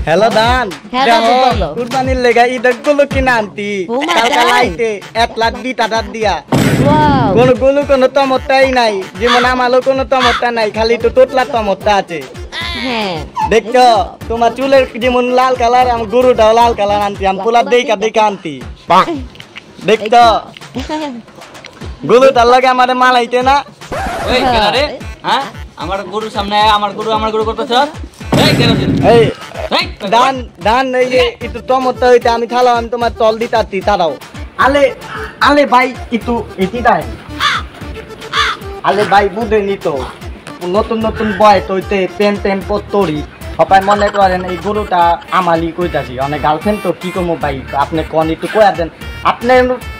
Hello দান হ্যাঁ বাবু বলো। কুরবানির লেগা ঈদগুলো কিনা আনতি কালকা লাইতে 1 লাখ দি টাকা দিয়া ওয়াও কোনো তমত্তাই নাই যেমন আমারও কোনো তমত্তা নাই খালি তো তোতলা তমত্তা আছে হ্যাঁ দেখছো তোমার চুলের যেমন লাল কালার আমার গরুটাও লাল কালার আনতি আমি পোলা দেখা আনতি দেখছো গরুটার লাগে আমার মালাইতে না ওই কেন রে হ্যাঁ আমার গরুর সামনে আমার গরু করতেছ এই কেন এই এই দান এই যে একটু টমট্টা হইতে আমি থালাম আমি তোমার তল দিতাছি তারাও আলে আলে ভাই একটু এটি দেয় আলে ভাই বুঝে নিত নতুন নতুন বয় তৈতে পেন পত্তরি সবাই মনে করেন এই গরুটা আমালি কইতাছি অনেক গার্লফ্রেন্ড তো কি কমো ভাই আপনি কন একটু কয়া দেন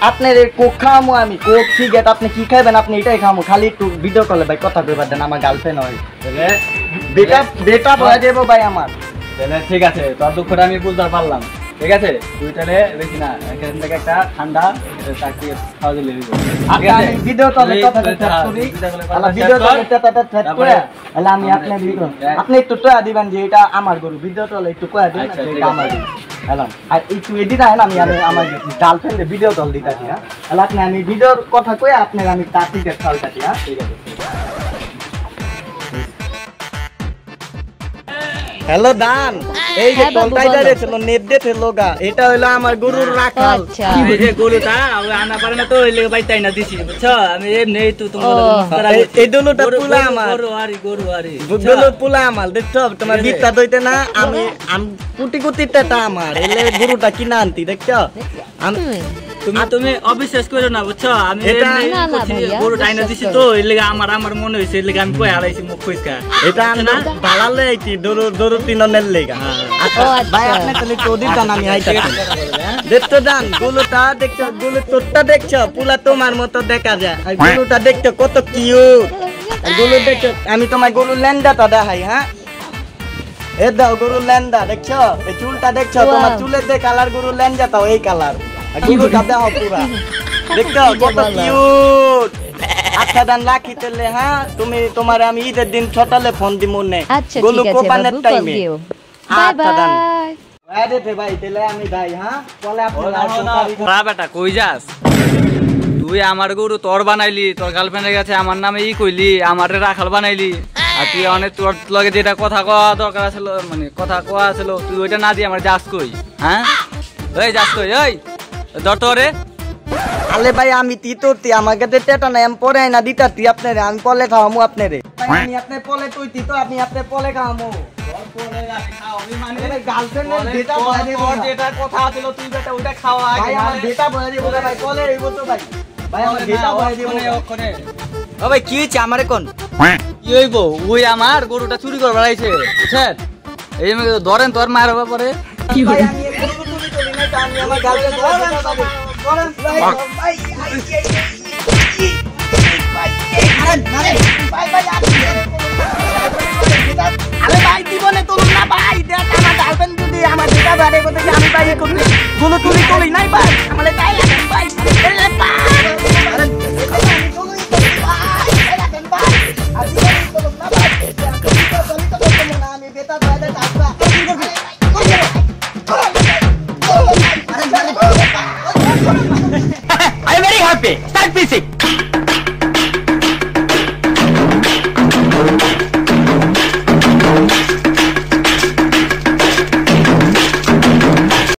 আপনার কোক খাওয়ামো আমি কোক সিগারেট আপনি কি খাইবেন আপনি এটাই খামো খালি একটু ভিডিও কলে ভাই কথা কইবার দেন আমার গার্লফ্রেন্ড হয় বেটা বয়া দেবো ভাই আমার তাহলে ঠিক আছে তোর দুঃখটা আমি বুঝতে পারলাম ঠিক আছে তুই তাহলে বেশি না এখান থেকে একটা ঠান্ডা চাকরি খাওয়া দিলে ঠিক আছে ভিডিও কলে কথা করি ভিডিও কলে চ্যাট করে তাহলে আমি আপনার ভিডিও আপনি একটু টয়া দিবেন যে এটা আমার গরু ভিডিও কলে একটু কয়া দিন এটা আমার গরু হ্যালো আর একটু এডিট হয় না আমি আমার গার্লফ্রেন্ডে ভিডিও কল দিতাছি হ্যাঁ তাহলে আপনি আমি ভিডিওর কথা কয়ে আপনার আমি তাড়াতাড়ি খাওয়াইতাছি হ্যাঁ ঠিক আছে হ্যালো দান এই যে টলটাই যাইছিল নেট দে থেলোগা এটা হলো আমার গরুর রাখাল আচ্ছা এই যে গরুটা আনা পারে না তো ওই লেগে বাইতাই না দিছি বুঝছো আমি এমনি তো তোমার এই দুলোটা পুলা আমার গরু আরি দুলো পুলা আমার দেখছো তোমার বিটটা দইতে না আমি কুটি কুটিটা আমার এলে গরুটা কিনা আনতি দেখছো তুমি অবিশ্বাস করো না বুঝছো আমি গরু টাইনা দিছি তো এই লেগে আমার মনে হইছে এই লেগে আমি কই হারাইছি মুখ কইকা এটা না বালালে আইতি দরু তিননের লেগা আচ্ছা ভাই আপনি তাহলে চৌধুরী দান আমি আইতাছি দেখছো দান গরুটা দেখছো গরু তোরটা দেখছো পুলা তোমার মতো দেখা যায় আর গরুটা দেখছো কত কিউট গরু দেখছো আমি তোমার গরু ল্যান্ডাটা দেখাই হ্যাঁ এ দাও গরু ল্যান্ডা দেখছো এই চুলটা দেখছো তোমার চুলের যে কালার গরু ল্যান্ডাটাও এই কালার গরুটা দেখো পুরা দেখছো কত কিউট আচ্ছা দান রাখি তাহলে হ্যাঁ তুমি তোমার আমি ঈদের দিন সকালে ফোন দিব নে আচ্ছা গরু ঠিক আছে কোপানের বাবু টাইমে বাই আচ্ছা দান বাই আরে তে ভাই তাহলে আমি যাই হ্যাঁ বলে আপনি বেটা কই যাস তুই আমার গরু তোর বানাইলি তোর গার্লফ্রেন্ডের কাছে আমার নামে কইলি আমারে রাখাল বানাইলি আর তুই অনেক তোর লগে যেটা কথা কওয়া দরকার ছিল মানে কথা কোয়া ছিল তুই ওইটা না দিয়ে আমার যাস কই হ্যাঁ ওই যাস কই ওই ধর তোরে আলে ভাই আমি তিতরতি আমাকে তো টেটা নাই আমি পরে না দিতাতি আপনারে আমি পলে খাওয়ামু আপনারে আমি আপনি পলে তুইতি তো আমি আপনি পলে খাওয়ামু গার্লফ্রেন্ডের ডেটা বয়া দেব যেটা কথা ছিল তুই বেটা ওইটা খাওয়া ভাই আমার ডেটা বয়া দেব ভাই পলে হইব তো ভাই ভাই আমার ডেটা বয়া দেব ওখানে ও ভাই কি হইছে আমারে কোন কি হইব ওই আমার গরুটা চুরি করে বেড়াইছে বুঝছেন এই ধরেন তোর মায়ের ব্যাপারে কি ভাই আমি গরু চুরি করি না তো আমি আমার গার্লফ্রেন্ড আরে ভাই জীবনে তুলুন না ভাই দেখ আমার গার্লফ্রেন্ড যদি আমার যেটা বাড়ে কথা কি আমি ভাই করি কোনো তুলি নাই ভাই আমারে তাই লাগেন ভাই এলে ভাই আরে I'm very happy.